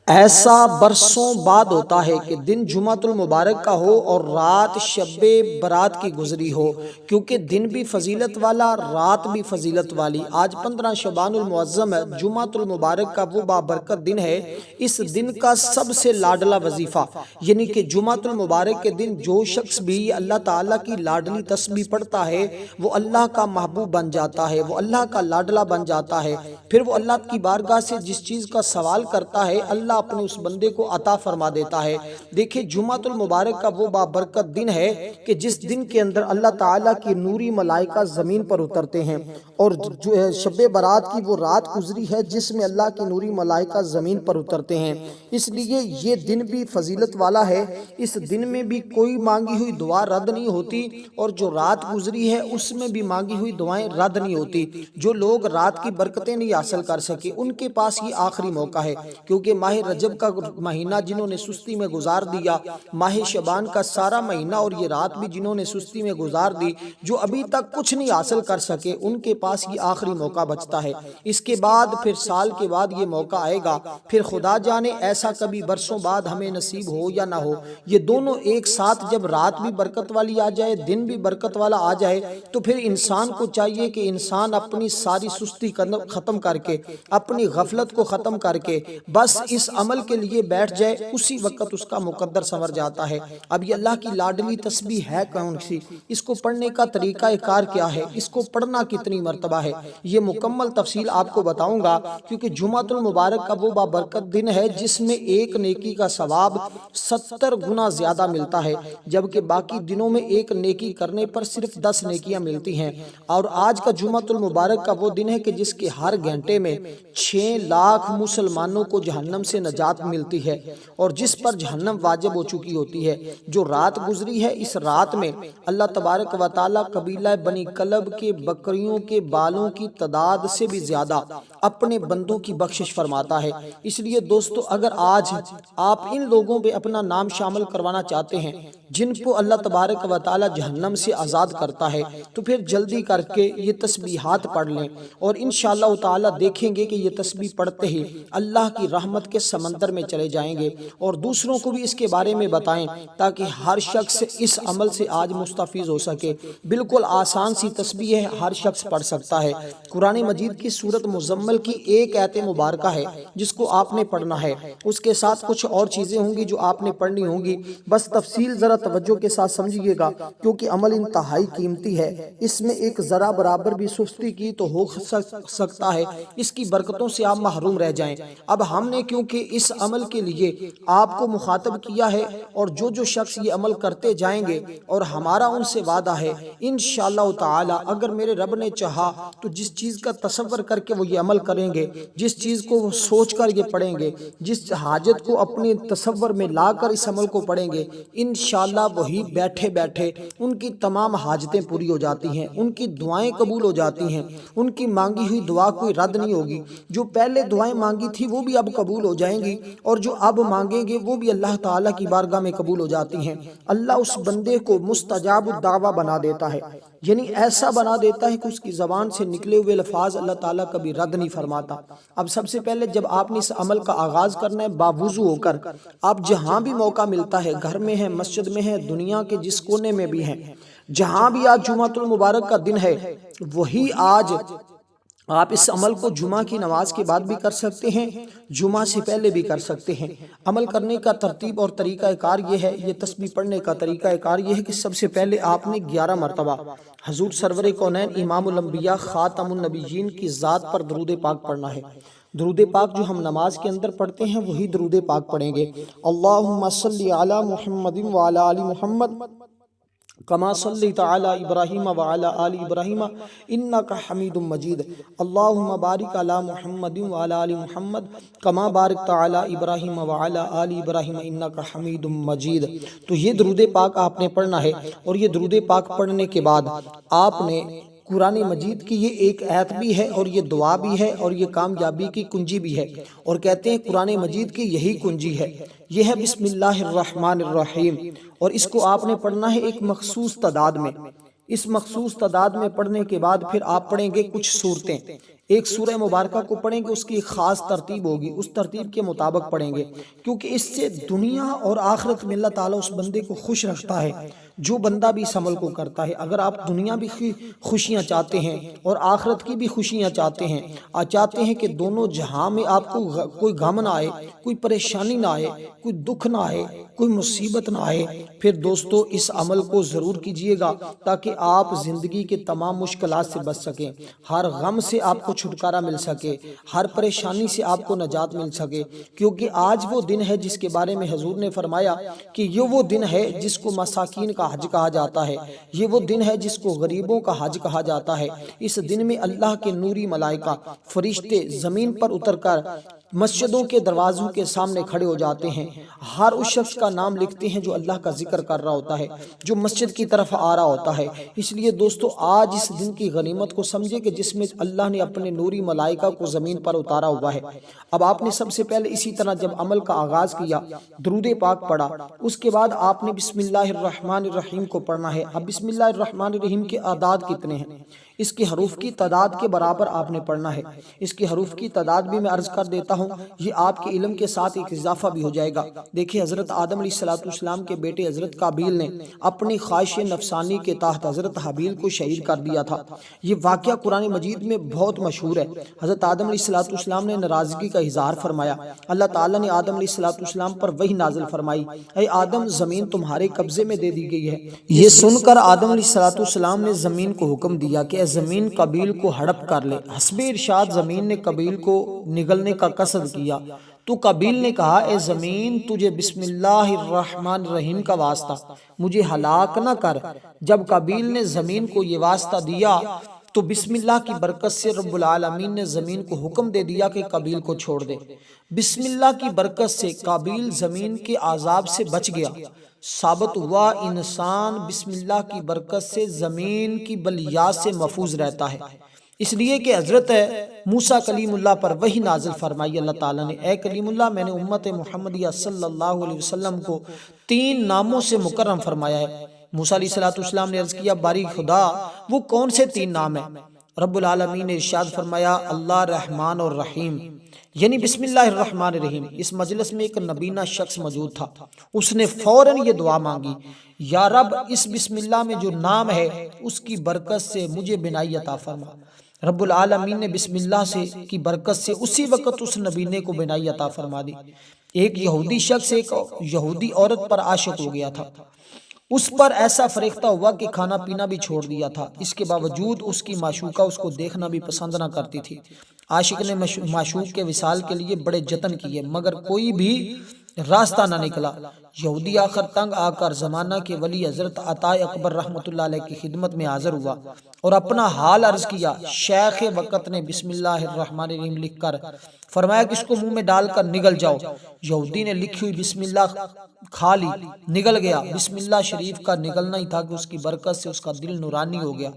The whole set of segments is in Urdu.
ایسا برسوں بعد ہوتا ہے کہ دن جمعۃ المبارک کا ہو اور رات شب برات کی گزری ہو، کیونکہ دن بھی فضیلت والا، رات بھی فضیلت والی۔ آج 15 شعبان المعظم ہے، جمعۃ المبارک کا وہ بابرکت دن ہے۔ اس دن کا سب سے لاڈلا وظیفہ یعنی کہ جمعۃ المبارک کے دن جو شخص بھی اللہ تعالیٰ کی لاڈلی تسبیح پڑھتا ہے وہ اللہ کا محبوب بن جاتا ہے، وہ اللہ کا لاڈلا بن جاتا ہے۔ پھر وہ اللہ کی بارگاہ سے جس چیز کا سوال کرتا ہے اللہ اپنے اس بندے کو عطا فرما دیتا ہے۔ دیکھیں جمعۃ المبارک کا وہ بابرکت دن ہے کہ جس دن کے اندر اللہ تعالیٰ کی نوری ملائکہ زمین پر اترتے ہیں، اور جو ہے شب برات کی وہ رات گزری ہے جس میں اللہ کی نوری ملائکہ زمین پر اترتے ہیں۔ اس لیے یہ دن بھی فضیلت والا ہے۔ اس دن میں بھی کوئی مانگی ہوئی دعا رد نہیں ہوتی، اور جو رات گزری ہے اس میں بھی مانگی ہوئی دعائیں رد نہیں ہوتی۔ جو لوگ رات کی برکتیں نہیں حاصل کر سکے ان کے پاس یہ آخری موقع ہے، کیونکہ ماہ رجب کا مہینہ جنہوں نے سستی میں گزار دیا، ماہ شعبان کا سارا مہینہ اور یہ رات بھی جنہوں نے سستی میں گزار دی، جو ابھی تک کچھ نہیں حاصل کر سکے ان کے پاس یہ آخری موقع بچتا ہے۔ اس کے بعد پھر سال کے بعد یہ موقع آئے گا، پھر خدا جانے ایسا کبھی برسوں بعد ہمیں نصیب ہو یا نہ ہو۔ یہ دونوں ایک ساتھ جب رات بھی برکت والی آ جائے، دن بھی برکت والا آ جائے، تو پھر انسان کو چاہیے کہ انسان اپنی ساری سستی ختم کر کے، اپنی غفلت کو ختم کر کے بس اس عمل کے لیے بیٹھ جائے، اسی وقت اس کا مقدر سنور جاتا ہے۔ اب یہ اللہ کی لاڈلی تسبیح ہے کون سی، اس کو پڑھنے کا طریقہ کار کیا ہے، اس کو پڑھنا کتنی مرتبہ ہے، یہ مکمل تفصیل آپ کو بتاؤں گا، کیونکہ جمعۃ المبارک کا وہ بابرکت دن ہے جس میں ایک نیکی کا ثواب 70 گنا زیادہ ملتا ہے، جبکہ باقی دنوں میں ایک نیکی کرنے پر صرف 10 نیکیاں ملتی ہیں۔ اور آج کا جمعۃ المبارک کا وہ دن ہے کہ جس کے ہر گھنٹے میں 6 لاکھ مسلمانوں کو جہنم سے نجات ملتی ہے، اور جس پر جہنم واجب ہو چکی ہوتی ہے۔ جو رات گزری ہے، اس رات میں اللہ تبارک و تعالیٰ قبیلہ بنی کلب کے بکریوں کے بالوں کی تعداد سے بھی زیادہ اپنے بندوں کی بخشش فرماتا ہے۔ اس لیے دوستو، اگر آج آپ ان لوگوں پہ اپنا نام شامل کروانا چاہتے ہیں جن کو اللہ تبارک و تعالیٰ جہنم سے آزاد کرتا ہے، تو پھر جلدی کر کے یہ تسبیحات پڑھ لیں، اور انشاءاللہ تعالیٰ دیکھیں گے کہ یہ تسبیح پڑھتے ہی اللہ کی رحمت کے سمندر میں چلے جائیں گے، اور دوسروں کو بھی اس کے بارے میں بتائیں تاکہ ہر شخص اس عمل سے آج مستفیض ہو سکے۔ بالکل آسان سی تسبیح ہے، ہر شخص پڑھ سکتا ہے۔ قرآن مجید کی سورت مزمل کی ایک آیت مبارکہ ہے جس کو آپ نے پڑھنا ہے، اس کے ساتھ کچھ اور چیزیں ہوں گی جو آپ نے پڑھنی ہوں گی۔ بس تفصیل ذرا توجہ کے ساتھ سمجھیے گا، کیونکہ عمل انتہائی قیمتی ہے۔ اس میں ایک ذرا برابر بھی سستی کی تو ہو سکتا ہے اس کی برکتوں سے آپ محروم رہ جائیں۔ اب ہم نے کیونکہ اس عمل کے لیے آپ کو مخاطب کیا ہے، اور جو شخص یہ عمل کرتے جائیں گے، اور ہمارا ان سے وعدہ ہے انشاءاللہ تعالی اگر میرے رب نے چاہا تو جس چیز کا تصور کر کے وہ یہ عمل کریں گے، جس چیز کو وہ سوچ کر یہ پڑھیں گے، جس حاجت کو اپنے تصور میں لا کر اس عمل کو پڑھیں گے، انشاءاللہ وہی بیٹھے بیٹھے ان کی تمام حاجتیں پوری ہو جاتی ہیں، ان کی دعائیں قبول ہو جاتی ہیں، ان کی مانگی ہوئی دعا کوئی رد نہیں ہوگی۔ جو پہلے دعائیں مانگی تھی وہ بھی اب قبول ہو جائیں گی، اور جو اب مانگیں گے وہ بھی اللہ تعالیٰ کی بارگاہ میں قبول ہو جاتی ہیں۔ اللہ اس بندے کو مستجاب الدعوہ بنا دیتا ہے، یعنی ایسا بنا دیتا ہے کہ اس کی زبان سے نکلے ہوئے الفاظ اللہ تعالیٰ کبھی رد نہیں فرماتا۔ اب سب سے پہلے جب آپ نے اس عمل کا آغاز کرنا ہے، باوضو ہو کر آپ جہاں بھی موقع ملتا ہے، گھر میں ہے، مسجد میں ہے، دنیا کے جس کونے میں بھی ہیں، جہاں بھی آج جمعۃ المبارک کا دن ہے، وہی آج آپ اس عمل کو جمعہ کی نماز کے بعد بھی کر سکتے ہیں، جمعہ سے پہلے بھی کر سکتے ہیں۔ عمل کرنے کا ترتیب اور طریقہ کار یہ ہے، یہ تسبیح پڑھنے کا طریقہ کار یہ ہے کہ سب سے پہلے آپ نے 11 مرتبہ حضور سرور کونین امام الانبیاء خاتم النبیین کی ذات پر درود پاک پڑھنا ہے۔ درود پاک جو ہم نماز کے اندر پڑھتے ہیں وہی درود پاک پڑھیں گے۔ اللہم صلی علی محمد وعلی آل محمد کما صلیت علی ابراہیم وعلی آل ابراہیم انک حمید مجید۔ اللہم بارک علی محمد وعلی آل محمد کما بارکت علی ابراہیم وعلی آل ابراہیم انک حمید مجید۔ تو یہ درود پاک آپ نے پڑھنا ہے، اور یہ درود پاک پڑھنے کے بعد آپ نے قرآن مجید کی یہ ایک آیت بھی ہے، اور یہ دعا بھی ہے، اور یہ کامیابی کی کنجی بھی ہے، اور کہتے ہیں قرآن مجید کی یہی کنجی ہے، یہ ہے بسم اللہ الرحمن الرحیم، اور اس کو آپ نے پڑھنا ہے ایک مخصوص تعداد میں۔ اس مخصوص تعداد میں پڑھنے کے بعد پھر آپ پڑھیں گے کچھ صورتیں۔ ایک سورہ مبارکہ کو پڑھیں گے، اس کی ایک خاص ترتیب ہوگی، اس ترتیب کے مطابق پڑھیں گے، کیونکہ اس سے دنیا اور آخرت میں اللہ تعالیٰ اس بندے کو خوش رکھتا ہے جو بندہ بھی اس عمل کو کرتا ہے۔ اگر آپ دنیا بھی خوشیاں چاہتے ہیں اور آخرت کی بھی خوشیاں چاہتے ہیں کہ دونوں جہاں میں آپ کو کوئی غم نہ آئے، کوئی پریشانی نہ آئے، کوئی دکھ نہ آئے، کوئی مصیبت نہ آئے، پھر دوستو اس عمل کو ضرور کیجئے گا تاکہ آپ زندگی کے تمام مشکلات سے بچ سکیں، ہر غم سے آپ کو چھٹکارا مل سکے، ہر پریشانی سے آپ کو نجات مل سکے، کیونکہ آج وہ دن ہے جس کے بارے میں حضور نے فرمایا کہ یہ وہ دن ہے جس کو مساکین کا حج کہا جاتا ہے، یہ وہ دن ہے جس کو غریبوں کا حج کہا جاتا ہے۔ اس دن میں اللہ کے نوری ملائکہ فرشتے زمین پر اتر کر مسجدوں کے دروازوں کے سامنے کھڑے ہو جاتے ہیں، ہر اس شخص کا نام لکھتے ہیں جو اللہ کا ذکر کر رہا ہوتا ہے، جو مسجد کی طرف آ رہا ہوتا ہے۔ اس لیے دوستو آج اس دن کی غنیمت کو سمجھے کہ جس میں اللہ نے اپنے نوری ملائکہ کو زمین پر اتارا ہوا ہے۔ اب آپ نے سب سے پہلے اسی طرح جب عمل کا آغاز کیا، درود پاک پڑھا، اس کے بعد آپ نے بسم اللہ الرحمن الرحیم کو پڑھنا ہے۔ اب بسم اللہ الرحمن الرحیم کے اعداد کتنے ہیں؟ اس کے حروف کی تعداد کے برابر آپ نے پڑھنا ہے۔ اس کی حروف کی تعداد بھی میں عرض کر دیتا ہوں، یہ آپ کے علم کے ساتھ ایک اضافہ بھی ہو جائے گا۔ دیکھیں حضرت آدم علیہ السلام کے بیٹے حضرت قابیل نے اپنی خواہش نفسانی کے تحت حضرت حابیل کو شہید کر دیا تھا۔ یہ واقعہ قرآن مجید میں بہت مشہور ہے۔ حضرت آدم علیہ السلام نے ناراضگی کا اظہار فرمایا، اللہ تعالیٰ نے آدم علیہ السلام پر وحی نازل فرمائی، اے آدم زمین تمہارے قبضے میں دے دی گئی ہے۔ یہ سن کر آدم علیہ السلام نے زمین کو حکم دیا کہ زمین قابیل کو ہڑپ کر لے۔ حسب ارشاد زمین نے قابیل کو نگلنے کا قصد کیا تو قابیل نے کہا، اے زمین تجھے بسم اللہ الرحمن الرحیم کا واسطہ مجھے ہلاک نہ کر۔ جب قابیل نے زمین کو یہ واسطہ دیا تو بسم اللہ کی برکت سے رب العالمین نے زمین کو حکم دے دیا کہ قابیل کو چھوڑ دے۔ بسم اللہ کی برکت سے قابیل زمین کے عذاب سے بچ گیا۔ ثابت ہوا انسان بسم اللہ کی برکت سے زمین کی بلیات سے محفوظ رہتا ہے، اس لیے کہ حضرت موسیٰ کلیم اللہ پر وحی نازل فرمائی اللہ تعالیٰ نے، اے کلیم اللہ میں نے امت محمدیہ صلی اللہ علیہ وسلم کو 3 ناموں سے مکرم فرمایا ہے۔ موسیٰ علیہ السلام نے عرض کیا، باری خدا وہ کون سے 3 نام ہیں؟ رب العالمین نے ارشاد فرمایا، اللہ رحمان اور رحیم، یعنی بسم اللہ الرحمن الرحیم۔ اس مجلس میں ایک نبینہ شخص موجود تھا، اس نے فوراً یہ دعا مانگی، یا رب اس بسم اللہ میں جو نام ہے اس کی برکت سے مجھے بینائی عطا فرما۔ رب العالمین نے بسم اللہ کی برکت سے اسی وقت اس نبینے کو بینائی عطا فرما دی۔ ایک یہودی شخص ایک یہودی عورت پر عاشق ہو گیا تھا، اس پر ایسا فریختہ ہوا کہ کھانا پینا بھی چھوڑ دیا تھا، اس کے باوجود اس کی معشوقہ اس کو دیکھنا بھی پسند نہ کرتی تھی۔ عاشق نے معشوق کے وصال کے لیے بڑے جتن کیے مگر کوئی بھی راستہ نہ نکلا۔ یہودی آخر تنگ آ کر زمانہ کے ولی حضرت عطا اکبر رحمۃ اللہ علیہ کی خدمت میں حاضر ہوا اور اپنا حال عرض کیا۔ شیخ وقت نے بسم اللہ الرحمن الرحیم لکھ کر فرمایا کہ اس کو منہ میں ڈال کر نگل جاؤ۔ یہودی نے لکھی ہوئی بسم اللہ کھا لی، نگل گیا۔ بسم اللہ شریف کا نگلنا ہی تھا کہ اس کی برکت سے اس کا دل نورانی ہو گیا۔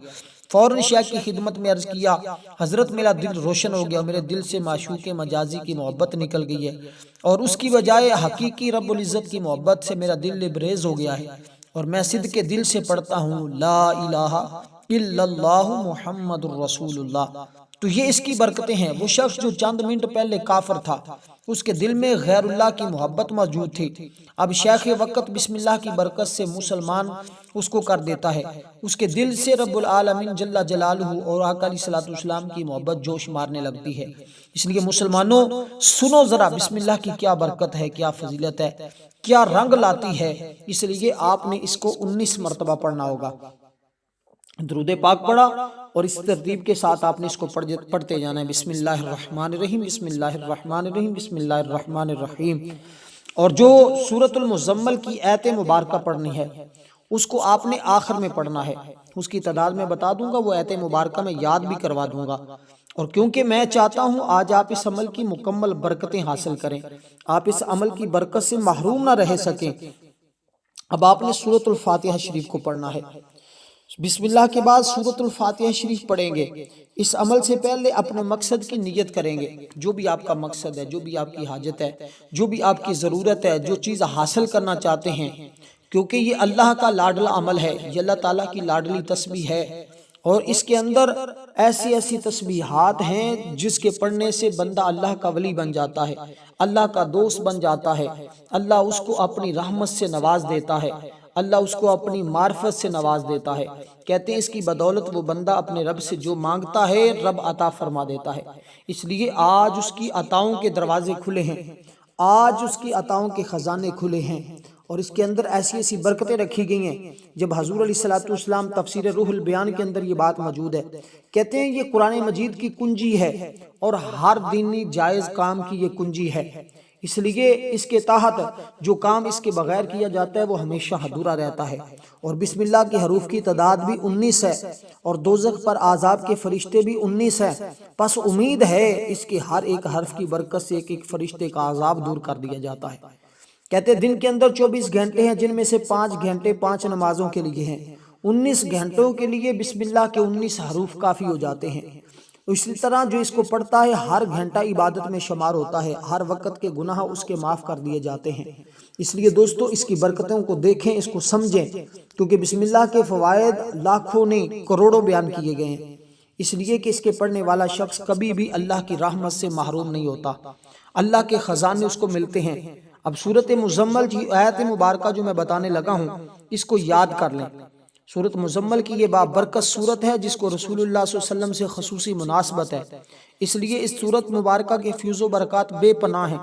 فوراً شیخ کی خدمت میں عرض کیا، حضرت میرا دل روشن ہو گیا، میرے دل سے معشوق مجازی کی محبت نکل گئی ہے اور اس کی بجائے حقیقی رب العزت کی محبت سے میرا دل لبریز ہو گیا ہے اور میں صدق کے دل سے پڑھتا ہوں لا الہ الا اللہ محمد الرسول اللہ۔ تو یہ اس کی برکتیں ہیں۔ وہ شخص جو چند منٹ پہلے کافر تھا، اس کے دل میں غیر اللہ کی محبت موجود تھی، اب شیخ وقت بسم اللہ کی برکت سے مسلمان اس کو کر دیتا ہے، اس کے دل سے رب العالمین جل جلالہ اور آقا علیہ السلام کی محبت جوش مارنے لگتی ہے۔ اس لیے مسلمانوں سنو ذرا بسم اللہ کی کیا برکت ہے، کیا فضیلت ہے، کیا رنگ لاتی ہے۔ اس لیے آپ نے اس کو 19 مرتبہ پڑھنا ہوگا۔ درود پاک پڑھا اور اس ترتیب کے ساتھ آپ نے اس کو پڑھتے جانا ہے، بسم اللہ الرحمن الرحیم، بسم اللہ الرحمن الرحیم، بسم اللہ الرحمن الرحیم۔ اور جو سورۃ المزمل کی آیت مبارکہ پڑھنی ہے اس کو آپ نے آخر میں پڑھنا ہے، اس کی تعداد میں بتا دوں گا، وہ آیت مبارکہ میں یاد بھی کروا دوں گا، اور کیونکہ میں چاہتا ہوں آج آپ اس عمل کی مکمل برکتیں حاصل کریں، آپ اس عمل کی برکت سے محروم نہ رہ سکیں۔ اب آپ نے سورۃ الفاتحہ شریف کو پڑھنا ہے، بسم اللہ کے بعد سورۃ الفاتحہ شریف پڑھیں گے۔ اس عمل سے پہلے اپنے مقصد کی نیت کریں گے، جو بھی آپ کا مقصد ہے، جو بھی آپ کی حاجت ہے، جو بھی آپ کی ضرورت ہے، جو چیز حاصل کرنا چاہتے ہیں، کیونکہ یہ اللہ کا لاڈلا عمل ہے، یہ اللہ تعالیٰ کی لاڈلی تسبیح ہے، اور اس کے اندر ایسی ایسی تسبیحات ہیں جس کے پڑھنے سے بندہ اللہ کا ولی بن جاتا ہے، اللہ کا دوست بن جاتا ہے، اللہ اس کو اپنی رحمت سے نواز دیتا ہے، اللہ اس کو اپنی معرفت سے نواز دیتا ہے۔ کہتے ہیں اس کی بدولت وہ بندہ اپنے رب سے جو مانگتا ہے رب عطا فرما دیتا ہے۔ اس لیے آج اس کی عطاؤں کے دروازے کھلے ہیں، آج اس کی عطاؤں کے خزانے کھلے ہیں، اور اس کے اندر ایسی ایسی برکتیں رکھی گئی ہیں۔ جب حضور علیہ السلام تفسیر روح البیان کے اندر یہ بات موجود ہے، کہتے ہیں یہ قرآن مجید کی کنجی ہے اور ہر دینی جائز کام کی یہ کنجی ہے، اس لیے اس کے تحت جو کام اس کے بغیر کیا جاتا ہے وہ ہمیشہ ادھورا رہتا ہے۔ اور بسم اللہ کے حروف کی تعداد بھی 19 ہے، اور دوزخ پر عذاب کے فرشتے بھی 19 ہیں، پس امید ہے اس کے ہر ایک حرف کی برکت سے ایک ایک فرشتے کا عذاب دور کر دیا جاتا ہے۔ کہتے ہیں دن کے اندر 24 گھنٹے ہیں، جن میں سے 5 گھنٹے 5 نمازوں کے لیے ہیں، 19 گھنٹوں کے لیے بسم اللہ کے 19 حروف کافی ہو جاتے ہیں۔ اسی طرح جو اس کو پڑھتا ہے ہر گھنٹہ عبادت میں شمار ہوتا ہے، ہر وقت کے گناہ اس کے معاف کر دیے جاتے ہیں۔ اس لیے دوستو اس کی برکتوں کو دیکھیں، اس کو سمجھیں، کیونکہ بسم اللہ کے فوائد لاکھوں نہیں کروڑوں بیان کیے گئے ہیں، اس لیے کہ اس کے پڑھنے والا شخص کبھی بھی اللہ کی رحمت سے محروم نہیں ہوتا، اللہ کے خزانے اس کو ملتے ہیں۔ اب سورۃ مزمل کی آیت مبارکہ جو میں بتانے لگا ہوں اس کو یاد کر لیں۔ سورۃ مزمل کی یہ بابرکت سورت ہے جس کو رسول اللہ صلی اللہ علیہ وسلم سے خصوصی مناسبت ہے، اس لیے اس سورت مبارکہ کے فیض و برکات بے پناہ ہیں۔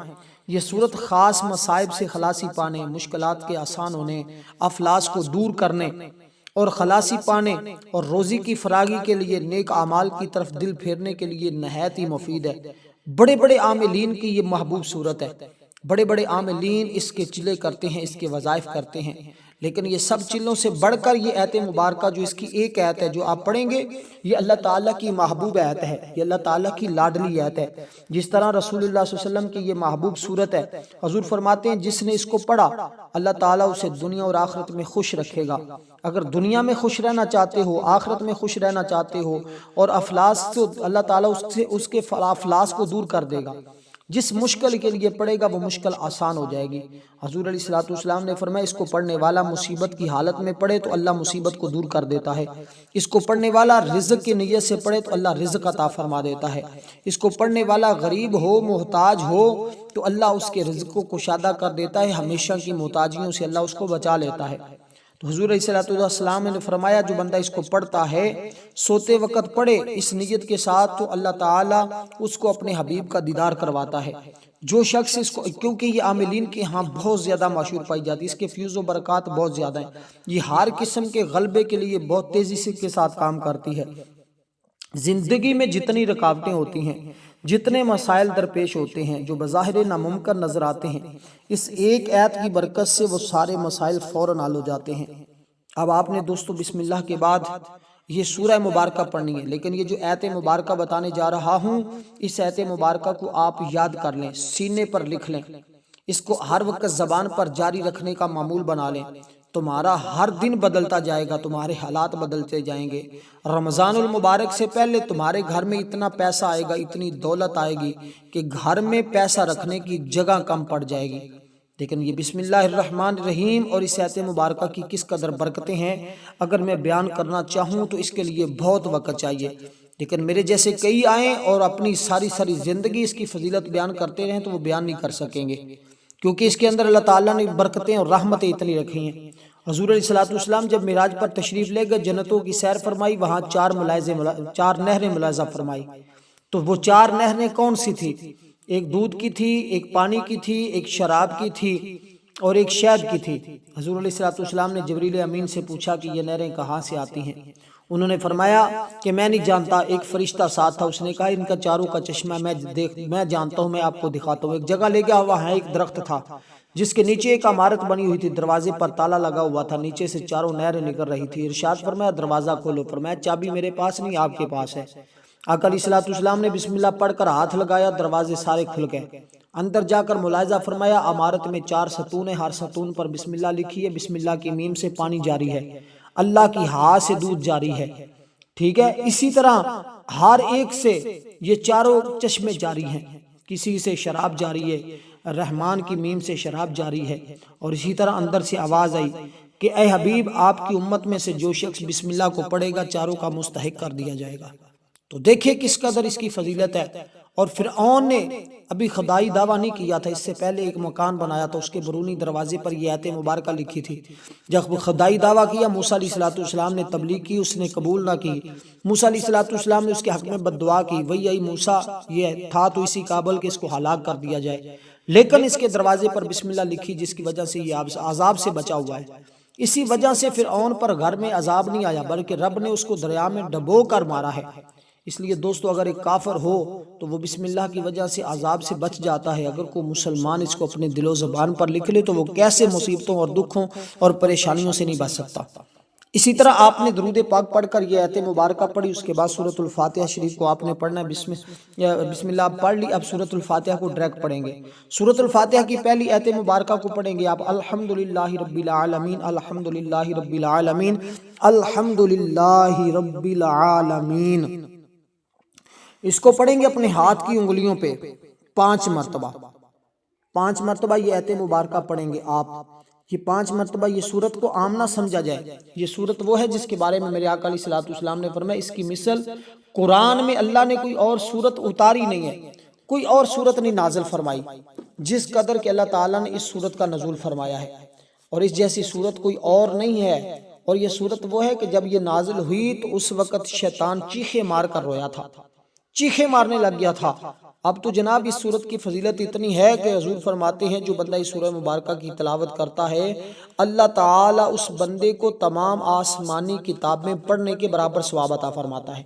یہ سورت خاص مصائب سے خلاصی پانے، مشکلات کے آسان ہونے، افلاس کو دور کرنے اور خلاصی پانے اور روزی کی فراگی کے لیے، نیک اعمال کی طرف دل پھیرنے کے لیے نہایت ہی مفید ہے۔ بڑے بڑے عاملین کی یہ محبوب صورت ہے، بڑے بڑے عاملین اس کے چلے کرتے ہیں، اس کے وظائف کرتے ہیں، لیکن یہ سب چلوں سے بڑھ کر یہ آیت مبارکہ جو اس کی ایک آیت ہے جو آپ پڑھیں گے، یہ اللہ تعالیٰ کی محبوب آیت ہے، یہ اللہ تعالیٰ کی لاڈلی آیت ہے۔ جس طرح رسول اللہ صلی اللہ علیہ وسلم کی یہ محبوب صورت ہے، حضور فرماتے ہیں جس نے اس کو پڑھا اللہ تعالیٰ اسے دنیا اور آخرت میں خوش رکھے گا۔ اگر دنیا میں خوش رہنا چاہتے ہو، آخرت میں خوش رہنا چاہتے ہو، اور افلاس تو اللہ تعالیٰ اس کے افلاس کو دور کر دے گا۔ جس مشکل کے لیے پڑھے گا وہ مشکل آسان ہو جائے گی۔ حضور علیہ السلام نے فرمایا اس کو پڑھنے والا مصیبت کی حالت میں پڑھے تو اللہ مصیبت کو دور کر دیتا ہے، اس کو پڑھنے والا رزق کی نیت سے پڑھے تو اللہ رزق عطا فرما دیتا ہے، اس کو پڑھنے والا غریب ہو، محتاج ہو تو اللہ اس کے رزق کو کشادہ کر دیتا ہے، ہمیشہ کی محتاجیوں سے اللہ اس کو بچا لیتا ہے۔ تو حضور علیہ السلام نے فرمایا جو بندہ اس کو پڑھتا ہے سوتے وقت پڑھے اس نیت کے ساتھ تو اللہ تعالیٰ اس کو اپنے حبیب کا دیدار کرواتا ہے۔ جو شخص اس کو، کیونکہ یہ عاملین کے ہاں بہت زیادہ مشہور پائی جاتی ہے، اس کے فیض و برکات بہت زیادہ ہیں، یہ ہر قسم کے غلبے کے لیے بہت تیزی سے کے ساتھ کام کرتی ہے۔ زندگی میں جتنی رکاوٹیں ہوتی ہیں، جتنے مسائل درپیش ہوتے ہیں جو بظاہر ناممکن نظر آتے ہیں، اس ایک آیت کی برکت سے وہ سارے مسائل فوراً حل ہو جاتے ہیں۔ اب آپ نے دوستو بسم اللہ کے بعد یہ سورہ مبارکہ پڑھنی ہے، لیکن یہ جو آیت مبارکہ بتانے جا رہا ہوں اس آیت مبارکہ کو آپ یاد کر لیں، سینے پر لکھ لیں، اس کو ہر وقت زبان پر جاری رکھنے کا معمول بنا لیں، تمہارا ہر دن بدلتا جائے گا، تمہارے حالات بدلتے جائیں گے۔ رمضان المبارک سے پہلے تمہارے گھر میں اتنا پیسہ آئے گا، اتنی دولت آئے گی کہ گھر میں پیسہ رکھنے کی جگہ کم پڑ جائے گی۔ لیکن یہ بسم اللہ الرحمن الرحیم اور اس آیت مبارکہ کی کس قدر برکتیں ہیں، اگر میں بیان کرنا چاہوں تو اس کے لیے بہت وقت چاہیے، لیکن میرے جیسے کئی آئیں اور اپنی ساری زندگی اس کی فضیلت بیان کرتے رہیں تو وہ بیان نہیں کر سکیں گے، کیونکہ اس کے اندر اللہ تعالیٰ نے برکتیں اور رحمتیں اتنی رکھی ہیں۔ حضور علیہ السلام جب معراج پر تشریف لے گئے، جنتوں کی سیر فرمائی، وہاں 4 نہریں ملاحظہ فرمائی، تو وہ 4 نہریں کون سی تھی؟ ایک دودھ کی تھی، ایک پانی کی تھی، ایک شراب کی تھی اور ایک شہد کی تھی۔ حضور علیہ السلام نے جبریل امین سے پوچھا کہ یہ نہریں کہاں سے آتی ہیں؟ انہوں نے فرمایا کہ میں نہیں جانتا، ایک فرشتہ ساتھ تھا، اس نے کہا ان کا چاروں کا چشمہ میں جانتا ہوں، میں آپ کو دکھاتا ہوں۔ ایک جگہ لے گیا، وہاں ایک درخت تھا جس کے نیچے ایک عمارت بنی ہوئی تھی، دروازے پر تالا لگا ہوا تھا، نیچے سے 4 نہریں نکل رہی تھی۔ ارشاد فرمایا دروازہ کھولو، فرمایا چابی میرے پاس نہیں، آپ کے پاس ہے۔ آقا علیہ السلام نے بسم اللہ پڑھ کر ہاتھ لگایا، دروازے سارے کھل گئے۔ اندر جا کر ملاحظہ فرمایا عمارت میں 4 ستون ہیں، ہر ستون پر بسم اللہ لکھی ہے، بسم اللہ کی میم سے پانی جاری ہے، اللہ کی ہا سے دودھ جاری ہے، ٹھیک ہے۔ اسی طرح ہر ایک سے یہ 4 چشمے جاری ہیں، کسی سے شراب جاری ہے، رحمان کی میم سے شراب جاری ہے۔ اور اسی طرح اندر سے آواز آئی کہ اے حبیب آپ کی امت میں سے جو شخص بسم اللہ کو پڑھے گا چاروں کا مستحق کر دیا جائے گا۔ تو دیکھیں کس قدر اس کی فضیلت ہے۔ اور فرعون نے ابھی خدائی دعویٰ نہیں کیا تھا، اس سے پہلے ایک مکان بنایا تھا، اس کے برونی دروازے پر یہ آیت مبارکہ لکھی تھی۔ جب وہ خدائی دعویٰ کیا، موسیٰ علیہ السلام نے تبلیغ کی، اس نے قبول نہ کی۔ موسیٰ علیہ السلام نے اس کے حق میں بد دعا کی، وہی ای موسیٰ یہ تھا تو اسی قابل کہ اس کو ہلاک کر دیا جائے، لیکن اس کے دروازے پر بسم اللہ لکھی، جس کی وجہ سے یہ عذاب سے بچا ہوا ہے۔ اسی وجہ سے فرعون پر گھر میں عذاب نہیں آیا، بلکہ رب نے اس کو دریا میں ڈبو کر مارا ہے۔ اس لیے دوستو اگر ایک کافر ہو تو وہ بسم اللہ کی وجہ سے عذاب سے بچ جاتا ہے۔ اگر کوئی مسلمان اس کو اپنے دل و زبان پر لکھ لے تو وہ کیسے مصیبتوں اور دکھوں اور پریشانیوں سے نہیں بچ سکتا۔ اسی طرح آپ نے درود پاک پڑھ کر یہ آیت مبارکہ پڑھی، اس کے بعد سورۃ الفاتحہ شریف کو آپ نے پڑھنا ہے۔ بسم اللہ پڑھ لی، اب سورۃ الفاتحہ کو ڈائریکٹ پڑھیں گے۔ سورۃ الفاتحہ کی پہلی آیت مبارکہ کو پڑھیں گے آپ، الحمدللہ رب العالمین، الحمدللہ رب العالمین، الحمدللہ رب العالمین۔ اس کو پڑھیں گے اپنے ہاتھ کی انگلیوں پہ 5 مرتبہ۔ 5 مرتبہ یہ آیت مبارکہ پڑھیں گے آپ۔ یہ 5 مرتبہ یہ سورت کو عام نہ سمجھا جائے، یہ سورت وہ ہے جس کے بارے میں میرے آقا علیہ السلام نے فرمایا اس کی مثل قرآن میں اللہ نے کوئی اور سورت اتاری نہیں ہے، کوئی اور سورت نہیں نازل فرمائی جس قدر کہ اللہ تعالیٰ نے اس سورت کا نزول فرمایا ہے، اور اس جیسی سورت کوئی اور نہیں ہے۔ اور یہ سورت وہ ہے کہ جب یہ نازل ہوئی تو اس وقت شیطان چیخے مار کر رویا تھا، چیخے مارنے لگ گیا تھا۔ اب تو جناب اس سورت کی فضیلت اتنی ہے کہ حضور فرماتے ہیں جو بندہ اس سورہ مبارکہ کی تلاوت کرتا ہے اللہ تعالیٰ اس بندے کو تمام آسمانی کتاب میں پڑھنے کے برابر ثواب عطا فرماتا ہے۔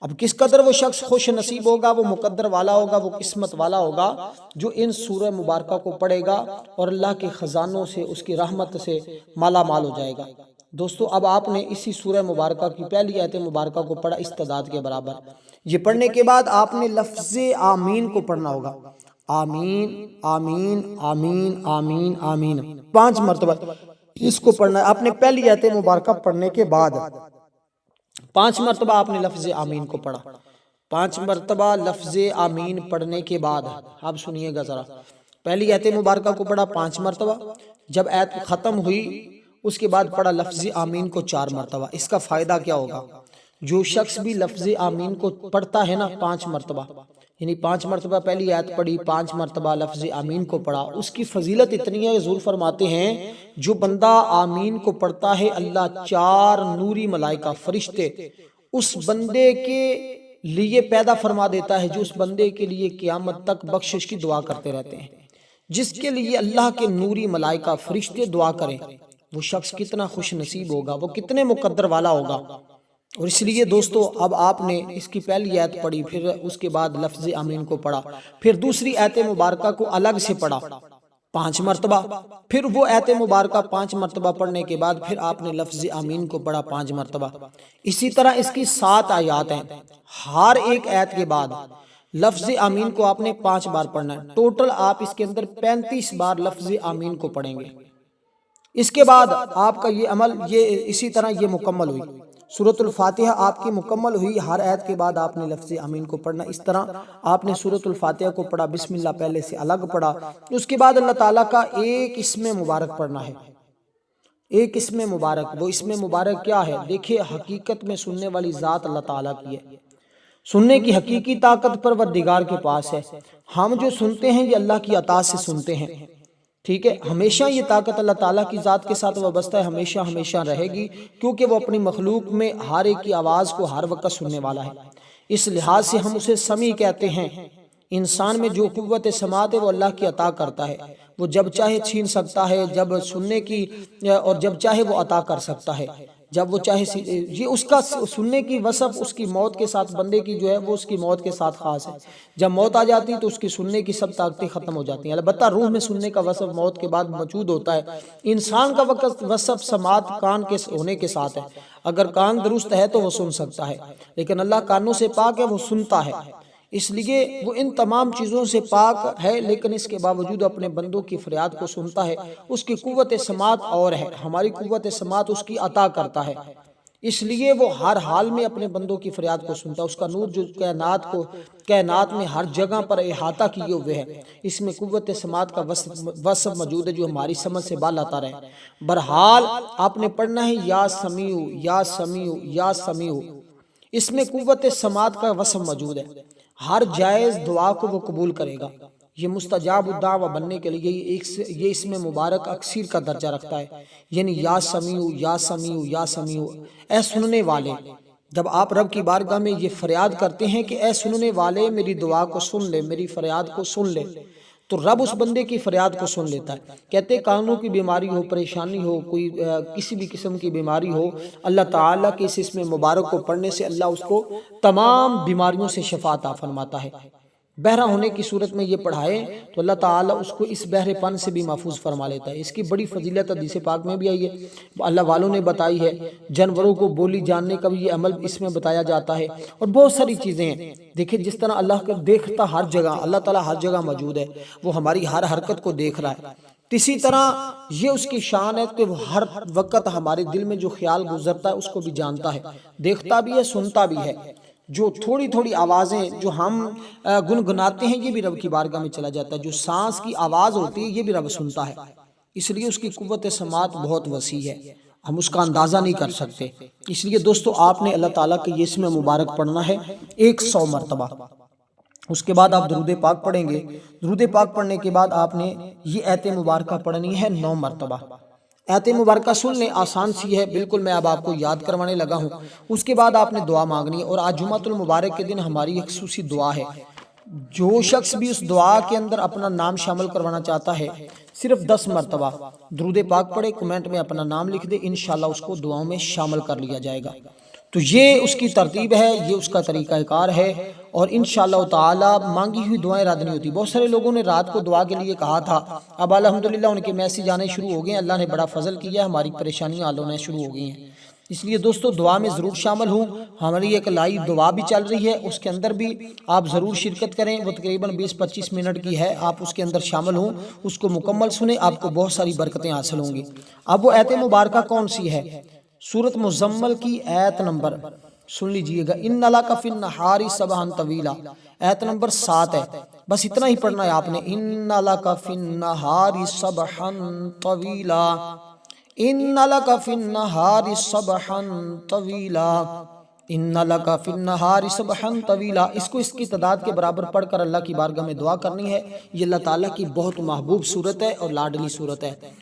اب کس قدر وہ شخص خوش نصیب ہوگا، وہ مقدر والا ہوگا، وہ قسمت والا ہوگا جو ان سورہ مبارکہ کو پڑھے گا اور اللہ کے خزانوں سے، اس کی رحمت سے مالا مال ہو جائے گا۔ دوستو اب آپ نے اسی سورہ مبارکہ کی پہلی آیت مبارکہ کو پڑھا استعداد کے برابر۔ یہ پڑھنے کے بعد آپ نے لفظ آمین کو پڑھنا ہوگا، آمین آمین آمین آمین آمین 5 مرتبہ اس کو پڑھنا ہے۔ آپ نے پہلی آیت مبارکہ پڑھنے کے بعد 5 مرتبہ آپ نے لفظ آمین کو پڑھا۔ 5 مرتبہ لفظ آمین پڑھنے کے بعد آپ سنیے گا ذرا، پہلی آیت مبارکہ کو پڑھا 5 مرتبہ، جب آیت ختم ہوئی اس کے بعد پڑھا لفظ آمین کو 4 مرتبہ۔ اس کا فائدہ کیا ہوگا؟ جو شخص بھی لفظ آمین کو پڑھتا ہے نا 5 مرتبہ، یعنی 5 مرتبہ پہلی آیت پڑھی، 5 مرتبہ لفظ آمین کو پڑھا، اس کی فضیلت اتنی ہے حضور فرماتے ہیں جو بندہ آمین کو پڑھتا ہے اللہ 4 نوری ملائکہ فرشتے اس بندے کے لیے پیدا فرما دیتا ہے جو اس بندے کے لیے قیامت تک بخشش کی دعا کرتے رہتے ہیں۔ جس کے لیے اللہ کے نوری ملائکہ فرشتے دعا کریں وہ شخص کتنا خوش نصیب ہوگا، وہ کتنے مقدر والا ہوگا۔ اور اس لیے دوستو اب آپ نے اس کی پہلی آیت پڑھی، پھر اس کے بعد لفظ آمین کو پڑھا، پھر دوسری آیت مبارکہ کو الگ سے پڑھا 5 مرتبہ، پھر وہ آیت مبارکہ 5 مرتبہ پڑھنے کے بعد پھر آپ نے لفظ آمین کو پڑھا 5 مرتبہ۔ اسی طرح اس کی 7 آیات ہیں، ہر ایک آیت کے بعد لفظ آمین کو آپ نے 5 بار پڑھنا ہے۔ ٹوٹل آپ اس کے اندر 35 بار لفظ آمین کو پڑھیں گے۔ اس کے بعد آپ کا یہ عمل اسی طرح یہ مکمل ہوئی، سورۃ الفاتحہ آپ کی مکمل ہوئی، ہر آیت کے بعد آپ نے لفظ آمین کو پڑھنا۔ اس طرح آپ نے سورۃ الفاتحہ کو پڑھا، بسم اللہ پہلے سے الگ پڑھا، اس کے بعد اللہ تعالیٰ کا ایک اسم مبارک پڑھنا ہے، ایک اسم مبارک۔ وہ اسم مبارک کیا ہے؟ دیکھیے حقیقت میں سننے والی ذات اللہ تعالیٰ کی ہے، سننے کی حقیقی طاقت پروردگار کے پاس ہے۔ ہم جو سنتے ہیں یہ اللہ کی عطا سے سنتے ہیں، ٹھیک ہے؟ ہمیشہ یہ طاقت اللہ تعالیٰ کی ذات کے ساتھ وابستہ ہے، ہمیشہ ہمیشہ رہے گی، کیونکہ وہ اپنی مخلوق میں ہر ایک کی آواز کو ہر وقت سننے والا ہے۔ اس لحاظ سے ہم اسے سمیع کہتے ہیں۔ انسان میں جو قوت سماعت ہے وہ اللہ کی عطا کرتا ہے، وہ جب چاہے چھین سکتا ہے، جب سننے کی اور جب چاہے وہ عطا کر سکتا ہے، جب وہ چاہے یہ اس کا سننے کی وصف اس کی موت کے ساتھ، بندے کی جو ہے وہ اس کی موت کے ساتھ خاص ہے۔ جب موت آ جاتی ہے تو اس کی سننے کی سب طاقتیں ختم ہو جاتی ہیں، البتہ روح میں سننے کا وصف موت کے بعد موجود ہوتا ہے۔ انسان کا وصف سماعت کان کے ہونے کے ساتھ ہے، اگر کان درست ہے تو وہ سن سکتا ہے، لیکن اللہ کانوں سے پاک ہے، وہ سنتا ہے، اس لیے وہ ان تمام چیزوں سے پاک ہے، لیکن اس کے باوجود اپنے بندوں کی فریاد کو سنتا ہے۔ اس کی قوت سماعت اور ہے، ہماری قوت سماعت اس کی عطا کرتا ہے۔ اس لیے وہ ہر حال میں اپنے بندوں کی فریاد کو سنتا ہے۔ اس کا نور جو کائنات میں ہر جگہ پر احاطہ کیے ہوئے ہے، اس میں قوت سماعت کا وصف موجود ہے جو ہماری سمجھ سے بالاتر ہے۔ بہرحال آپ نے پڑھنا ہے یا سمیع یا سمیع یا سمیع، اس میں قوت سماعت کا وصف موجود ہے، ہر جائز دعا کو وہ قبول کرے گا۔ یہ مستجاب الدعوہ بننے کے لیے یہ اس میں مبارک اکثیر کا درجہ رکھتا ہے، یعنی یا سمیع یا سمیع یا سمیع، اے سننے والے۔ جب آپ رب کی بارگاہ میں یہ فریاد کرتے ہیں کہ اے سننے والے میری دعا کو سن لے، میری فریاد کو سن لے، تو رب اس بندے کی فریاد کو سن لیتا ہے۔ کہتے کانوں کی بیماری ہو، پریشانی ہو، کوئی کسی بھی قسم کی بیماری ہو، اللہ تعالیٰ کے اس اسم مبارک کو پڑھنے سے اللہ اس کو تمام بیماریوں سے شفا عطا فرماتا ہے۔ بہرا ہونے کی صورت میں یہ پڑھائے تو اللہ تعالیٰ اس کو اس بہرے پن سے بھی محفوظ فرما لیتا ہے۔ اس کی بڑی فضیلت حدیث پاک میں بھی آئی ہے، اللہ والوں نے بتائی ہے۔ جانوروں کو بولی جاننے کا بھی یہ عمل اس میں بتایا جاتا ہے، اور بہت ساری چیزیں ہیں۔ دیکھیں جس طرح اللہ کا دیکھتا ہر جگہ، اللہ تعالیٰ ہر جگہ موجود ہے، وہ ہماری ہر حرکت کو دیکھ رہا ہے۔ اسی طرح یہ اس کی شان ہے کہ وہ ہر وقت ہمارے دل میں جو خیال گزرتا ہے اس کو بھی جانتا ہے، دیکھتا بھی ہے، سنتا بھی ہے۔ جو تھوڑی تھوڑی آوازیں جو ہم گنگناتے ہیں یہ بھی رب کی بارگاہ میں چلا جاتا ہے، جو سانس کی آواز ہوتی ہے یہ بھی رب سنتا ہے۔ اس لیے اس کی قوت سماعت بہت وسیع ہے، ہم اس کا اندازہ نہیں کر سکتے۔ اس لیے دوستو آپ نے اللہ تعالیٰ کے یہ اسم مبارک پڑھنا ہے 100 مرتبہ۔ اس کے بعد آپ درود پاک پڑھیں گے۔ درود پاک پڑھنے کے بعد آپ نے یہ ایت مبارکہ پڑھنی ہے 9 مرتبہ۔ ایت مبارکہ سن لیں، آسان سی ہے بالکل، میں اب آپ کو یاد کروانے لگا ہوں۔ اس کے بعد آپ نے دعا مانگنی ہے، اور آج جمعۃ المبارک کے دن ہماری ایک خصوصی دعا ہے۔ جو شخص بھی اس دعا کے اندر اپنا نام شامل کروانا چاہتا ہے، صرف 10 مرتبہ درود پاک پڑھے، کمنٹ میں اپنا نام لکھ دے، انشاءاللہ اس کو دعاؤں میں شامل کر لیا جائے گا۔ تو یہ اس کی ترتیب ہے، یہ اس کا طریقہ کار ہے، اور انشاءاللہ تعالی مانگی ہوئی دعائیں رد نہیں ہوتی۔ بہت سارے لوگوں نے رات کو دعا کے لیے کہا تھا، اب الحمدللہ ان کے میسیج آنے شروع ہو گئے ہیں، اللہ نے بڑا فضل کیا، ہماری پریشانیاں حل ہونے شروع ہو گئی ہیں۔ اس لیے دوستو دعا میں ضرور شامل ہوں، ہماری ایک لائیو دعا بھی چل رہی ہے، اس کے اندر بھی آپ ضرور شرکت کریں، وہ تقریباً 20-25 منٹ کی ہے، آپ اس کے اندر شامل ہوں، اس کو مکمل سنیں، آپ کو بہت ساری برکتیں حاصل ہوں گی۔ اب وہ ایت مبارکہ کون سی ہے؟ سورۃ مزمل کی ایت نمبر سن لیجئے گا، ان لک فی النہار سبحا طویلا، ایت نمبر 7 ہے۔ بس اتنا ہی پڑھنا ہے آپ نے، ان لک فی النہار سبحا طویلا، ان لک فی النہار سبحا طویلا، ان لک فی النہار سبحا طویلا۔ اس کو اس کی تعداد کے برابر پڑھ کر اللہ کی بارگاہ میں دعا کرنی ہے۔ یہ اللہ تعالیٰ کی بہت محبوب صورت ہے اور لاڈلی صورت ہے۔